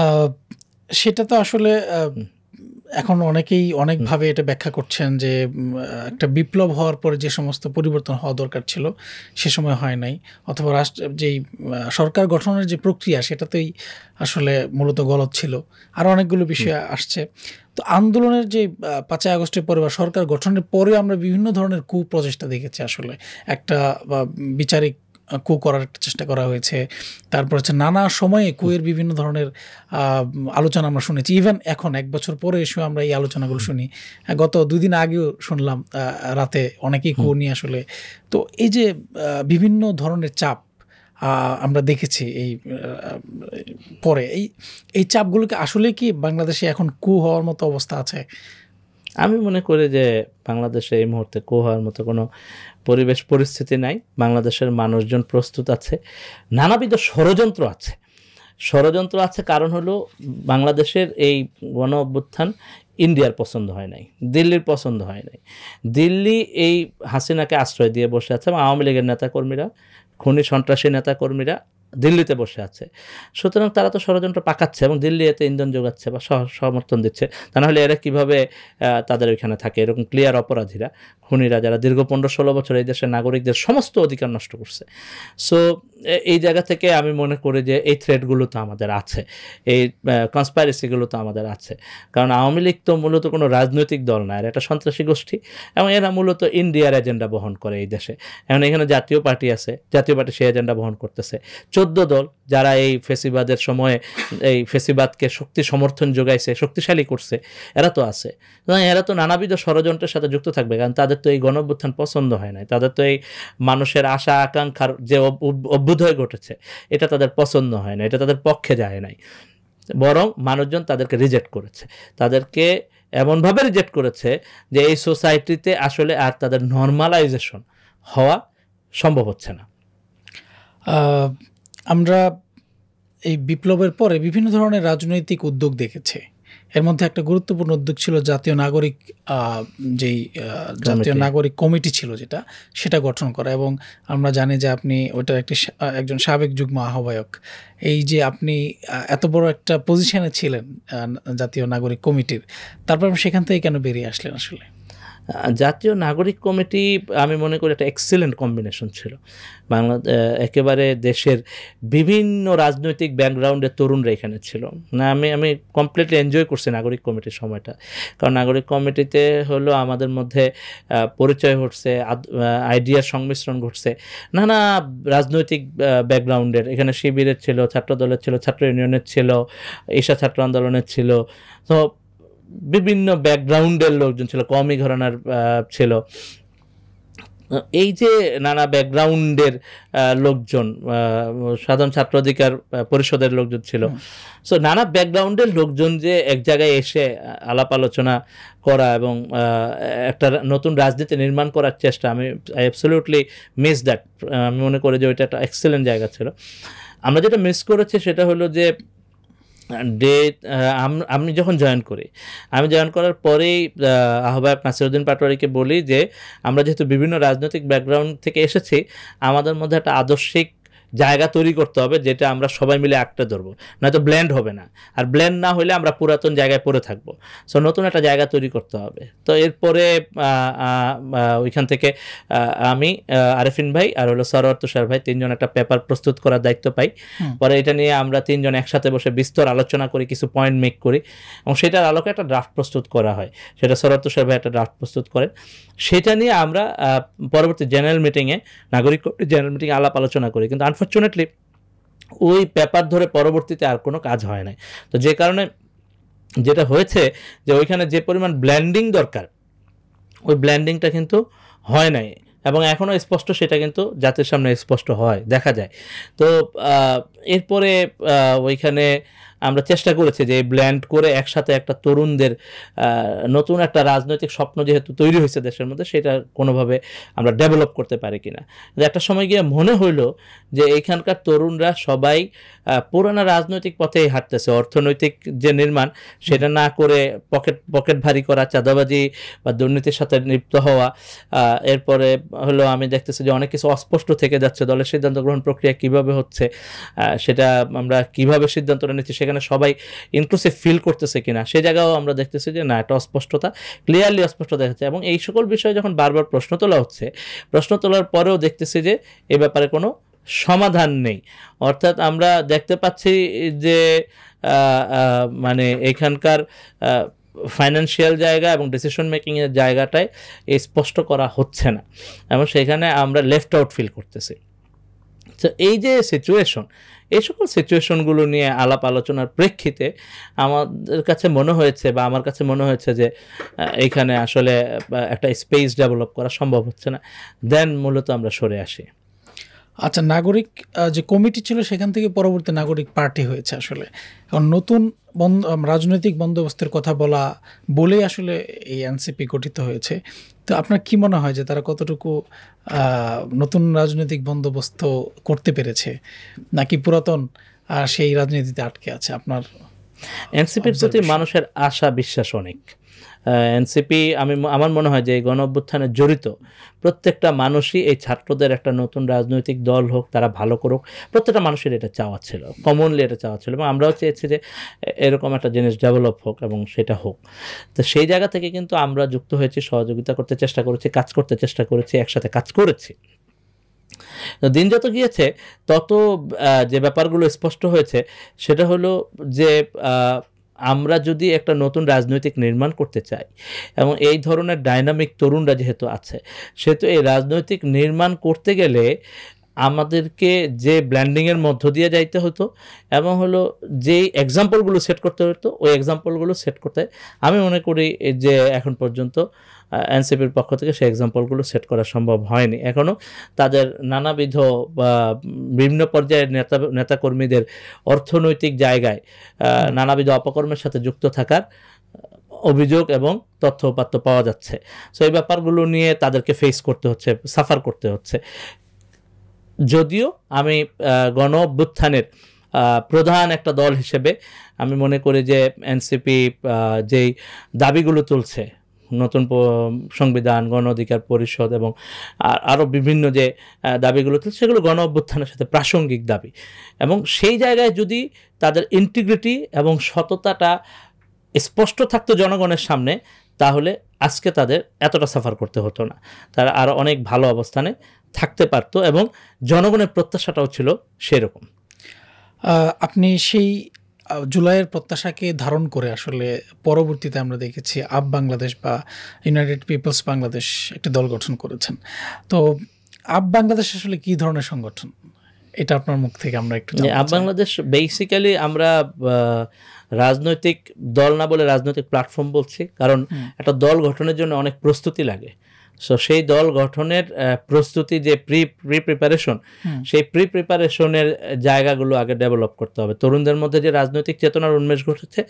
আহ, সেটা তো আসলে এখন অনেকেই অনেকভাবে এটা ব্যাখ্যা করছেন যে একটা বিপ্লব হওয়ার পরে যে সমস্ত পরিবর্তন হওয়া দরকার ছিল সে সময় হয় নাই, অথবা যেই সরকার গঠনের যে প্রক্রিয়া সেটাতেই আসলে মূলত গলত ছিল। আরও অনেকগুলো বিষয় আসছে। তো আন্দোলনের যে 5ই আগস্টের পরে বা সরকার গঠনের পরে আমরা বিভিন্ন ধরনের কুপ্রচেষ্টা দেখেছি। আসলে একটা বিচারিক কু করার একটা চেষ্টা করা হয়েছে, তারপর হচ্ছে নানা সময়ে কুয়ের বিভিন্ন ধরনের আলোচনা আমরা শুনেছি। ইভেন এখন 1 বছর পরে এসেও আমরা এই আলোচনাগুলো শুনি। গত 2 দিন আগেও শুনলাম রাতে অনেকেই কু নিয়ে আসলে। তো এই যে বিভিন্ন ধরনের চাপ আমরা দেখেছি এই পরে, এই চাপগুলোকে আসলে কি বাংলাদেশে এখন কু হওয়ার মতো অবস্থা আছে? আমি মনে করি যে বাংলাদেশে এই মুহূর্তে কু হওয়ার মতো কোনো পরিবেশ পরিস্থিতি নাই। বাংলাদেশের মানুষজন প্রস্তুত আছে, নানাবিধ ষড়যন্ত্র আছে। ষড়যন্ত্র আছে কারণ হলো বাংলাদেশের এই গণ অভ্যুত্থান ইন্ডিয়ার পছন্দ হয় নাই, দিল্লির পছন্দ হয় নাই। দিল্লি এই হাসিনাকে আশ্রয় দিয়ে বসে আছে এবং আওয়ামী লীগের নেতাকর্মীরা, খুনি সন্ত্রাসী নেতাকর্মীরা দিল্লিতে বসে আছে। সুতরাং তারা তো ষড়যন্ত্র পাকাচ্ছে এবং দিল্লি এতে ইন্ধন যোগাচ্ছে বা সমর্থন দিচ্ছে। তা নাহলে এরা কীভাবে তাদের ওইখানে থাকে? এরকম ক্লিয়ার অপরাধীরা, খুনিরা, যারা দীর্ঘ 15-16 বছর এই দেশের নাগরিকদের সমস্ত অধিকার নষ্ট করছে। সো এই জায়গা থেকে আমি মনে করি যে এই থ্রেটগুলো তো আমাদের আছে, এই কনস্পাইরেসিগুলো তো আমাদের আছে। কারণ আওয়ামী লীগ তো মূলত কোনো রাজনৈতিক দল না, এরা একটা সন্ত্রাসী গোষ্ঠী এবং এরা মূলত ইন্ডিয়ার এজেন্ডা বহন করে এই দেশে। এখন এখানে জাতীয় পার্টি আছে, জাতীয় পার্টি সেই এজেন্ডা বহন করতেছে। 14 দল যারা এই ফেসিবাদের সময়ে এই ফেসিবাদকে শক্তি সমর্থন যোগাইছে, শক্তিশালী করছে, এরা তো আছে। এরা তো নানাবিধ ষড়যন্ত্রের সাথে যুক্ত থাকবে, কারণ তাদের তো এই গণঅভ্যুত্থান পছন্দ হয় নাই, তাদের তো এই মানুষের আশা আকাঙ্ক্ষার যে অভ্যুদয় ঘটেছে এটা তাদের পছন্দ হয় না, এটা তাদের পক্ষে যায় নাই। বরং মানুষজন তাদেরকে রিজেক্ট করেছে, তাদেরকে এমনভাবে রিজেক্ট করেছে যে এই সোসাইটিতে আসলে আর তাদের নর্মালাইজেশন হওয়া সম্ভব হচ্ছে না। আমরা এই বিপ্লবের পরে বিভিন্ন ধরনের রাজনৈতিক উদ্যোগ দেখেছি। এর মধ্যে একটা গুরুত্বপূর্ণ উদ্যোগ ছিল জাতীয় নাগরিক জাতীয় নাগরিক কমিটি ছিল যেটা, সেটা গঠন করা। এবং আমরা জানি যে আপনি ওইটার একজন সাবেক যুগ্ম আহ্বায়ক। এই যে আপনি এত বড় একটা পজিশনে ছিলেন জাতীয় নাগরিক কমিটির, তারপর সেখান থেকে কেন বেরিয়ে আসলেন আসলে? জাতীয় নাগরিক কমিটি আমি মনে করি একটা এক্সিলেন্ট কম্বিনেশন ছিল। একেবারে দেশের বিভিন্ন রাজনৈতিক ব্যাকগ্রাউন্ডের তরুণরা এখানে ছিল না। আমি কমপ্লিটলি এনজয় করছি নাগরিক কমিটির সময়টা। কারণ নাগরিক কমিটিতে হলো আমাদের মধ্যে পরিচয় ঘটছে, আইডিয়ার সংমিশ্রণ ঘটছে নানা রাজনৈতিক ব্যাকগ্রাউন্ডের। এখানে শিবিরের ছিল, ছাত্রদলের ছিল, ছাত্র ইউনিয়নের ছিল, ঈশা ছাত্র আন্দোলনের ছিল। তো বিভিন্ন ব্যাকগ্রাউন্ডের লোকজন ছিল, কওমি ঘরানার ছিল। এই যে নানা ব্যাকগ্রাউন্ডের লোকজন, সাধারণ ছাত্র অধিকার পরিষদের লোকজন ছিল। সো নানা ব্যাকগ্রাউন্ডের লোকজন যে এক জায়গায় এসে আলাপ আলোচনা করা এবং একটা নতুন রাজনীতি নির্মাণ করার চেষ্টা, আমি অ্যাবসলিউটলি মিস দ্যাট। আমি মনে করি যে ওইটা একটা এক্সেলেন্ট জায়গা ছিল। আমরা যেটা মিস করেছি সেটা হলো যে আমি যখন জয়েন করি, আমি জয়েন করার পরেই আহ্বায়ক নাসিরউদ্দিন পাটোয়ারিকে বলি যে আমরা যেহেতু বিভিন্ন রাজনৈতিক ব্যাকগ্রাউন্ড থেকে এসেছি, আমাদের মধ্যে একটা আদর্শিক জায়গা তৈরি করতে হবে যেটা আমরা সবাই মিলে আঁকড়ে ধরবো, নয়তো ব্ল্যান্ড হবে না। আর ব্ল্যান্ড না হলে আমরা পুরাতন জায়গায় পড়ে থাকবো। সো নতুন একটা জায়গা তৈরি করতে হবে। তো এরপরে ওইখান থেকে আমি, আরেফিন ভাই আর হলো সরোয়ার তুষার ভাই, তিনজন একটা পেপার প্রস্তুত করার দায়িত্ব পাই। পরে এটা নিয়ে আমরা তিনজন একসাথে বসে বিস্তর আলোচনা করি, কিছু পয়েন্ট মেক করি এবং সেটার আলোকে একটা ড্রাফট প্রস্তুত করা হয়। সেটা সরোয়ার তুষার ভাই একটা ড্রাফট প্রস্তুত করেন। সেটা নিয়ে আমরা পরবর্তী জেনারেল মিটিংয়ে, নাগরিক জেনারেল মিটিংয়ে আলাপ আলোচনা করি। কিন্তু আনফর্চুনেটলি ওই পেপার ধরে পরবর্তীতে আর কোনো কাজ হয় নাই। তো যে কারণে যেটা হয়েছে যে ওইখানে যে পরিমাণ ব্ল্যান্ডিং দরকার, ওই ব্ল্যান্ডিংটা কিন্তু হয় নাই এবং এখনও স্পষ্ট সেটা কিন্তু জাতির সামনে স্পষ্ট হয়, দেখা যায়। তো এরপরে ওইখানে আমরা চেষ্টা করেছি যে ব্ল্যান্ড করে একসাথে একটা তরুণদের নতুন একটা রাজনৈতিক স্বপ্ন যেহেতু তৈরি হয়েছে দেশের মধ্যে, সেটা কোনোভাবে আমরা ডেভেলপ করতে পারি কিনা। একটা সময় গিয়ে মনে হইলো যে এইখানকার তরুণরা সবাই পুরানা রাজনৈতিক পথেই হাঁটতেছে। অর্থনৈতিক যে নির্মাণ সেটা না করে পকেট ভারী করা, চাঁদাবাজি বা দুর্নীতির সাথে লিপ্ত হওয়া। এরপরে হলো আমি দেখতেছি যে অনেক কিছু অস্পষ্ট থেকে যাচ্ছে। দলের সিদ্ধান্ত গ্রহণ প্রক্রিয়া কিভাবে হচ্ছে, সেটা আমরা কিভাবে সিদ্ধান্তটা নিচ্ছি সেখানে সেখানে সবাই ইনক্লুসিভ ফিল করতেছে কিনা সে জায়গাও আমরা দেখতেছি যে না, একটা অস্পষ্টতা, ক্লিয়ারলি অস্পষ্ট দেখাচ্ছে। এবং এই সকল বিষয়ে যখন বারবার প্রশ্ন তোলা হচ্ছে, প্রশ্ন তোলার পরেও দেখতেছি যে এ ব্যাপারে কোনো সমাধান নেই। অর্থাৎ আমরা দেখতে পাচ্ছি যে মানে এখানকার ফাইন্যান্সিয়াল জায়গা এবং ডিসিশন মেকিংয়ের জায়গাটায় স্পষ্ট করা হচ্ছে না, এবং সেখানে আমরা লেফট আউট ফিল করতেছি। তো এই যে সিচুয়েশন, এই সকল সিচুয়েশনগুলো নিয়ে আলাপ আলোচনার প্রেক্ষিতে আমাদের কাছে মনে হয়েছে, বা আমার কাছে মনে হয়েছে যে এইখানে আসলে একটা স্পেস ডেভেলপ করা সম্ভব হচ্ছে না, দেন মূলত আমরা সরে আসি। আচ্ছা, নাগরিক যে কমিটি ছিল সেখান থেকে পরবর্তী নাগরিক পার্টি হয়েছে আসলে। এখন নতুন রাজনৈতিক বন্দোবস্তের কথা বলেই আসলে এই এনসিপি গঠিত হয়েছে। তো আপনার কি মনে হয় যে তারা কতটুকু নতুন রাজনৈতিক বন্দোবস্ত করতে পেরেছে, নাকি পুরাতন সেই রাজনীতিতে আটকে আছে? আপনার এনসিপির প্রতি মানুষের আশা বিশ্বাস অনেক। এনসিপি আমার মনে হয় যে এই গণ অভ্যুত্থানে জড়িত প্রত্যেকটা মানুষই এই ছাত্রদের একটা নতুন রাজনৈতিক দল হোক, তারা ভালো করুক, প্রত্যেকটা মানুষের এটা চাওয়া ছিল, কমনলি এটা চাওয়া ছিল, এবং আমরাও চেয়েছি যে এরকম একটা জিনিস ডেভেলপ হোক এবং সেটা হোক। তো সেই জায়গা থেকে কিন্তু আমরা যুক্ত হয়েছি, সহযোগিতা করতে চেষ্টা করেছি, কাজ করতে চেষ্টা করেছি, একসাথে কাজ করেছি। দিন যত গিয়েছে তত যে ব্যাপারগুলো স্পষ্ট হয়েছে সেটা হলো যে আমরা যদি একটা নতুন রাজনৈতিক নির্মাণ করতে চাই, এবং এই ধরনের ডাইনামিক তরুণরা যেহেতু আছে, সেহেতু এই রাজনৈতিক নির্মাণ করতে গেলে আমাদেরকে যে ব্ল্যান্ডিংয়ের মধ্য দিয়ে যাইতে হতো, এবং হলো যেই এক্সাম্পলগুলো সেট করতে হতো, ওই এক্সাম্পলগুলো সেট করতে আমি মনে করি যে এখন পর্যন্ত এনসিপির পক্ষ থেকে সেই এক্সাম্পলগুলো সেট করা সম্ভব হয়নি। এখনও তাদের নানাবিধ বা বিভিন্ন পর্যায়ের নেতাকর্মীদের অর্থনৈতিক জায়গায় নানাবিধ অপকর্মের সাথে যুক্ত থাকার অভিযোগ এবং তথ্য উপাত্ত পাওয়া যাচ্ছে। সো এই ব্যাপারগুলো নিয়ে তাদেরকে ফেস করতে হচ্ছে, সাফার করতে হচ্ছে। যদিও আমি গণ অভ্যুত্থানের প্রধান একটা দল হিসেবে আমি মনে করি যে এনসিপি যেই দাবিগুলো তুলছে, নতুন সংবিধান, গণ অধিকার পরিষদ এবং আরও বিভিন্ন যে দাবিগুলো তুলছে, সেগুলো গণ অভ্যুত্থানের সাথে প্রাসঙ্গিক দাবি, এবং সেই জায়গায় যদি তাদের ইন্টিগ্রিটি এবং সততাটা স্পষ্ট থাকতো জনগণের সামনে, তাহলে আজকে তাদের এতটা সাফার করতে হতো না, তারা আরও অনেক ভালো অবস্থানে থাকতে পারতো, এবং জনগণের প্রত্যাশাটাও ছিল সেরকম। আপনি সেই জুলাইয়ের প্রত্যাশাকে ধারণ করে আসলে পরবর্তীতে আমরা দেখেছি আপ বাংলাদেশ বা ইউনাইটেড পিপলস বাংলাদেশ একটি দল গঠন করেছেন। তো আপ বাংলাদেশ আসলে কি ধরনের সংগঠন, এটা আপনার মুখ থেকে আমরা একটু জানতে চাই। আপ বাংলাদেশ বেসিক্যালি আমরা রাজনৈতিক দল না বলে রাজনৈতিক প্ল্যাটফর্ম বলছি, কারণ একটা দল গঠনের জন্য অনেক প্রস্তুতি লাগে। সো সেই দল গঠনের প্রস্তুতি, যে প্রিপারেশন, সেই প্রিপারেশনের জায়গাগুলো আগে ডেভেলপ করতে হবে। তরুণদের মধ্যে যে রাজনৈতিক চেতনার উন্মেষ ঘটেছে,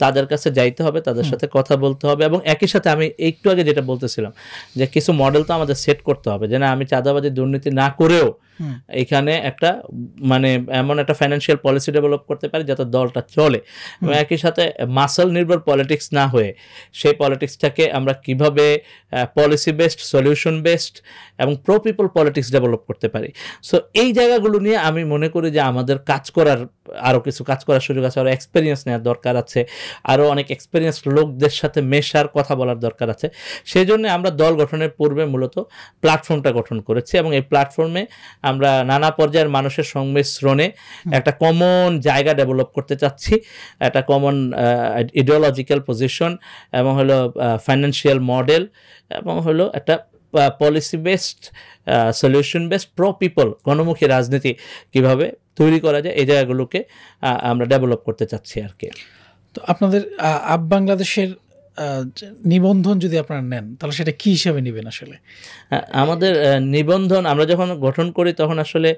তাদের কাছে যাইতে হবে, তাদের সাথে কথা বলতে হবে, এবং একই সাথে আমি একটু আগে যেটা বলতেছিলাম যে কিছু মডেল তো আমাদের সেট করতে হবে, যে না, আমি চাঁদাবাজি দুর্নীতি না করেও এখানে একটা মানে এমন একটা ফাইন্যান্সিয়াল পলিসি ডেভেলপ করতে পারি যাতে দলটা চলে, এবং একই সাথে মাসল নির্ভর পলিটিক্স না হয়ে সেই পলিটিক্সটাকে আমরা কিভাবে পলিসি বেসড, সলিউশন বেসড এবং প্রো পিপল পলিটিক্স ডেভেলপ করতে পারি। সো এই জায়গাগুলো নিয়ে আমি মনে করি যে আমাদের কাজ করার, আরও কিছু কাজ করার সুযোগ আছে, আরও এক্সপিরিয়েন্স নেওয়ার দরকার আছে, আরও অনেক এক্সপিরিয়েন্স লোকদের সাথে মেশার, কথা বলার দরকার আছে। সেই জন্য আমরা দল গঠনের পূর্বে মূলত প্ল্যাটফর্মটা গঠন করেছি, এবং এই প্ল্যাটফর্মে আমরা নানা পর্যায়ের মানুষের সংমিশ্রণে একটা কমন জায়গা ডেভেলপ করতে চাচ্ছি, একটা কমন ইডিওলজিক্যাল পজিশন, এবং হলো ফাইন্যান্সিয়াল মডেল, এবং হলো একটা policy based, solution based, pro people, গণমুখী রাজনীতি কিভাবে তৈরি করা যায়, এই জায়গাগুলোকে আমরা ডেভেলপ করতে চাচ্ছি আর কি। তো আপনাদের আপ বাংলাদেশের নিবন্ধন যদি আপনারা নেন, তাহলে সেটা কি হিসাবে নেবেন? আসলে আমাদের নিবন্ধন আমরা যখন গঠন করি তখন আসলে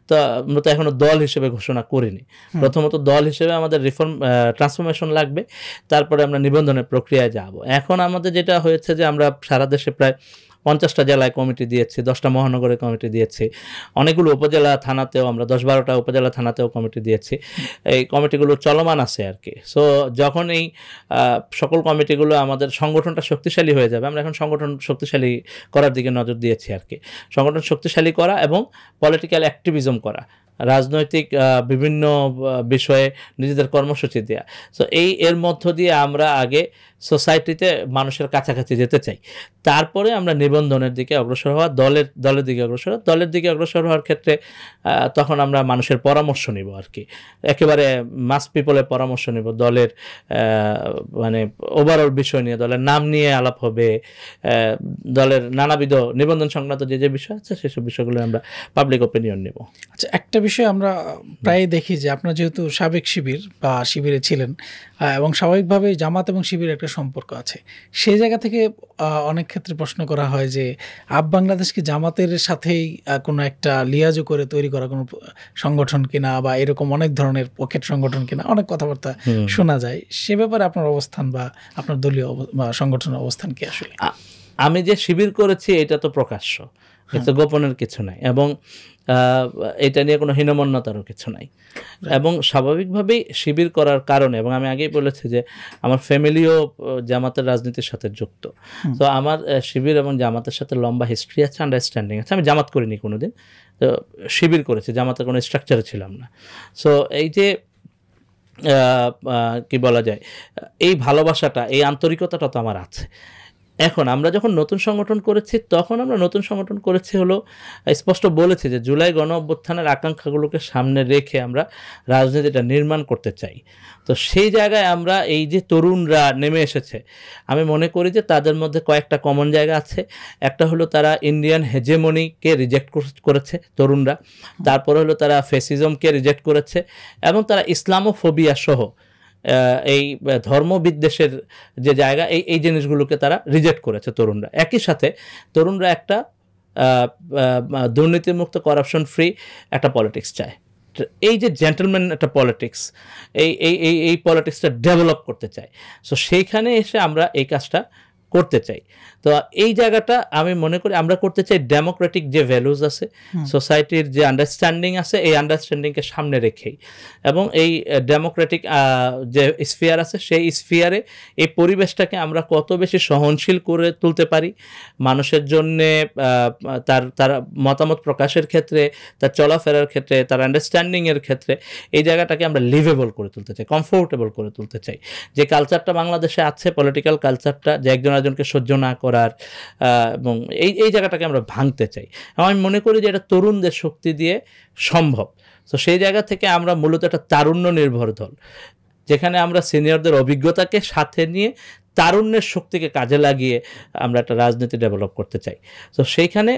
তো আমরা তো এখনো দল হিসেবে ঘোষণা করিনি। প্রথমত দল হিসেবে আমাদের রিফর্ম ট্রান্সফরমেশন লাগবে, তারপরে আমরা নিবন্ধনের প্রক্রিয়ায় যাব। এখন আমাদের যেটা হয়েছে যে আমরা সারা দেশে প্রায় 50টা জেলায় কমিটি দিয়েছি, 10টা মহানগরে কমিটি দিয়েছি, অনেকগুলো উপজেলা থানাতেও আমরা 10-12টা উপজেলা থানাতেও কমিটি দিয়েছি। এই কমিটিগুলো চলমান আছে আর কি। সো যখন এই সকল কমিটিগুলো আমাদের সংগঠনটা শক্তিশালী হয়ে যাবে, আমরা এখন সংগঠন শক্তিশালী করার দিকে নজর দিয়েছি আর কি। সংগঠন শক্তিশালী করা এবং পলিটিক্যাল অ্যাক্টিভিজম করা, রাজনৈতিক বিভিন্ন বিষয়ে নিজেদের কর্মসূচি দেওয়া। সো এর মধ্য দিয়ে আমরা আগে সোসাইটিতে মানুষের কাছাকাছি যেতে চাই, তারপরে আমরা নিবন্ধনের দিকে অগ্রসর হওয়া, দলের দিকে অগ্রসর হওয়ার ক্ষেত্রে তখন আমরা মানুষের পরামর্শ নিব আর কি, একেবারে মাস পিপলের পরামর্শ নিব, দলের মানে ওভারঅল বিষয় নিয়ে, দলের নাম নিয়ে আলাপ হবে, দলের নানাবিধ নিবন্ধন সংক্রান্ত যে বিষয় আছে সেসব বিষয়গুলো আমরা পাবলিক ওপিনিয়ন নেব। আচ্ছা, একটা বিষয় আমরা প্রায় দেখি যে আপনার যেহেতু সাবেক শিবির বা শিবিরে ছিলেন এবং স্বাভাবিকভাবেই জামাত এবং শিবিরের একটা সম্পর্ক আছে, সেই জায়গা থেকে অনেক ক্ষেত্রে প্রশ্ন করা হয় যে বাংলাদেশ কি জামাতের সাথেই কোনো একটা লিয়াজো করে তৈরি করা কোনো সংগঠন কিনা, বা এরকম অনেক ধরনের পকেট সংগঠন কিনা, অনেক কথাবার্তা শোনা যায়। সে ব্যাপারে আপনার অবস্থান বা আপনার দলীয় বা সংগঠনের অবস্থান কি আসলে? আমি যে শিবির করেছি এটা তো প্রকাশ্য, এটা গোপনের কিছু নাই, এবং এটা নিয়ে কোনো হীনমন্যতারও কিছু নাই। এবং স্বাভাবিকভাবেই শিবির করার কারণে, এবং আমি আগেই বলেছি যে আমার ফ্যামিলিও জামাতের রাজনীতির সাথে যুক্ত, তো আমার শিবির এবং জামাতের সাথে লম্বা হিস্ট্রি আছে, আন্ডারস্ট্যান্ডিং আছে। আমি জামাত করিনি কোনোদিন, তো শিবির করেছি, জামাতের কোনো স্ট্রাকচারে ছিলাম না। সো এই যে কি বলা যায়, এই ভালোবাসাটা, এই আন্তরিকতাটা তো আমার আছে। এখন আমরা যখন নতুন সংগঠন করেছি, তখন আমরা নতুন সংগঠন করেছি হলো স্পষ্ট বলেছি যে জুলাই গণ অভ্যুত্থানের আকাঙ্ক্ষাগুলোকে সামনে রেখে আমরা রাজনীতিটা নির্মাণ করতে চাই। তো সেই জায়গায় আমরা এই যে তরুণরা নেমে এসেছে, আমি মনে করি যে তাদের মধ্যে কয়েকটা কমন জায়গা আছে। একটা হলো তারা ইন্ডিয়ান হেজেমনিকে রিজেক্ট করেছে তরুণরা, তারপরে হলো তারা ফেসিজমকে রিজেক্ট করেছে, এবং তারা ইসলামোফোবিয়া সহ এই ধর্মবিদ্বেষের যে জায়গা, এই জিনিসগুলোকে তারা রিজেক্ট করেছে তরুণরা। একই সাথে তরুণরা একটা দুর্নীতিমুক্ত, করাপশন ফ্রি একটা পলিটিক্স চায়। এই যে জেন্টলম্যান একটা পলিটিক্স, এই পলিটিক্সটা ডেভেলপ করতে চায়। সো সেইখানে এসে আমরা এই কাজটা করতে চাই। তো এই জায়গাটা আমি মনে করি আমরা করতে চাই ডেমোক্রেটিক যে ভ্যালুজ আছে, সোসাইটির যে আন্ডারস্ট্যান্ডিং আছে, এই আন্ডারস্ট্যান্ডিংকে সামনে রেখেই, এবং এই ডেমোক্রেটিক যে স্ফিয়ার আছে, সেই স্ফিয়ারে এই পরিবেশটাকে আমরা কত বেশি সহনশীল করে তুলতে পারি, মানুষের জন্যে তার মতামত প্রকাশের ক্ষেত্রে, তার চলাফেরার ক্ষেত্রে, তার আন্ডারস্ট্যান্ডিংয়ের ক্ষেত্রে, এই জায়গাটাকে আমরা লিভেবল করে তুলতে চাই, কমফোর্টেবল করে তুলতে চাই। যে কালচারটা বাংলাদেশে আছে, পলিটিক্যাল কালচারটা, যে একজন আরেকজনকে সহ্য না করার, এবং এই জায়গাটাকে আমরা ভাঙতে চাই। আমি মনে করি যে এটা তরুণদের শক্তি দিয়ে সম্ভব। তো সেই জায়গা থেকে আমরা মূলত একটা তারুণ্য নির্ভর দল, যেখানে আমরা সিনিয়রদের অভিজ্ঞতাকে সাথে নিয়ে তারুণ্যের শক্তিকে কাজে লাগিয়ে আমরা একটা রাজনীতি ডেভেলপ করতে চাই। তো সেইখানে